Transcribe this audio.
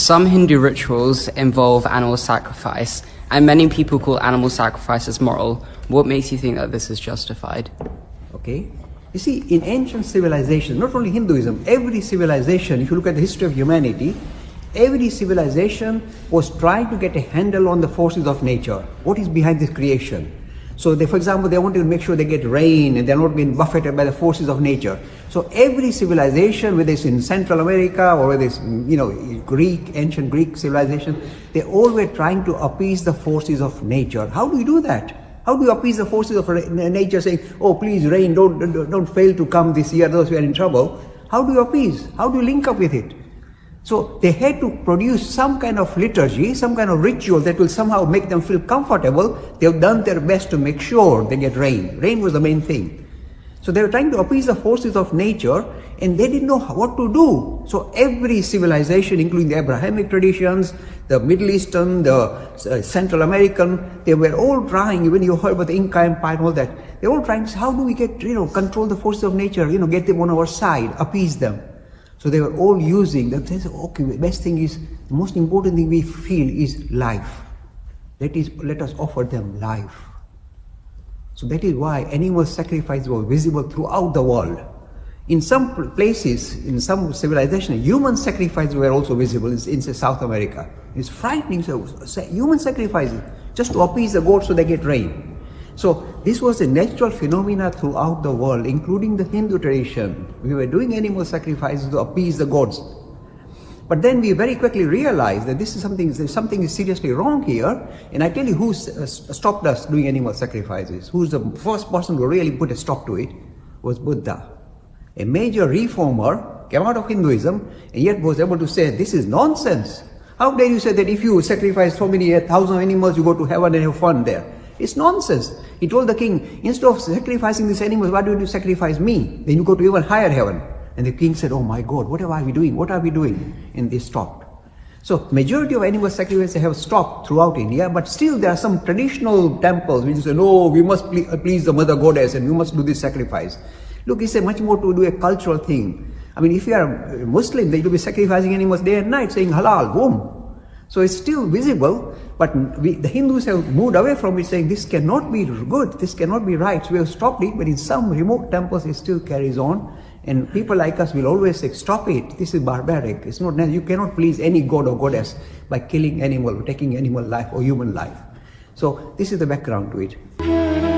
Some Hindu rituals involve animal sacrifice, and many people call animal sacrifice as moral. What makes you think that this is justified? Okay. You see, in ancient civilization, not only Hinduism, every civilization, if you look at the history of humanity, every civilization was trying to get a handle on the forces of nature. What is behind this creation? So, for example, they want to make sure they get rain and they're not being buffeted by the forces of nature. So, every civilization, whether it's in Central America or whether it's, ancient Greek civilization, they all were trying to appease the forces of nature. How do you do that? How do you appease the forces of nature, saying, oh, please, rain, don't fail to come this year, those who are in trouble? How do you appease? How do you link up with it? So they had to produce some kind of liturgy, some kind of ritual that will somehow make them feel comfortable. They've done their best to make sure they get rain. Rain was the main thing. So they were trying to appease the forces of nature, and they didn't know what to do. So every civilization, including the Abrahamic traditions, the Middle Eastern, the Central American, they were all trying, even you heard about the Inca Empire and all that, they were all trying, how do we get, control the forces of nature, get them on our side, appease them. So they were all using, they said, okay, the best thing is, the most important thing we feel is life. Let us offer them life. So that is why animal sacrifice was visible throughout the world. In some places, in some civilizations, human sacrifices were also visible in South America. It's frightening, so human sacrifices, just to appease the gods so they get rain. So this was a natural phenomena throughout the world, including the Hindu tradition. We were doing animal sacrifices to appease the gods. But then we very quickly realized that something is seriously wrong here. And I tell you who stopped us doing animal sacrifices. Who's the first person who really put a stop to it was Buddha. A major reformer came out of Hinduism and yet was able to say, this is nonsense. How dare you say that if you sacrifice so many thousand animals, you go to heaven and have fun there? It's nonsense. He told the king, instead of sacrificing these animals, why don't you sacrifice me? Then you go to even higher heaven. And the king said, oh my God, what are we doing? What are we doing? And they stopped. So majority of animal sacrifices have stopped throughout India, but still there are some traditional temples which say, no, we must please the mother goddess and we must do this sacrifice. Look, it's a much more to do a cultural thing. I mean, if you are a Muslim, they will be sacrificing animals day and night, saying halal, boom. So it's still visible, but the Hindus have moved away from it, saying this cannot be good, this cannot be right. So we have stopped it, but in some remote temples it still carries on. And people like us will always say, stop it, this is barbaric. It's not, you cannot please any god or goddess by killing animal, taking animal life or human life. So this is the background to it.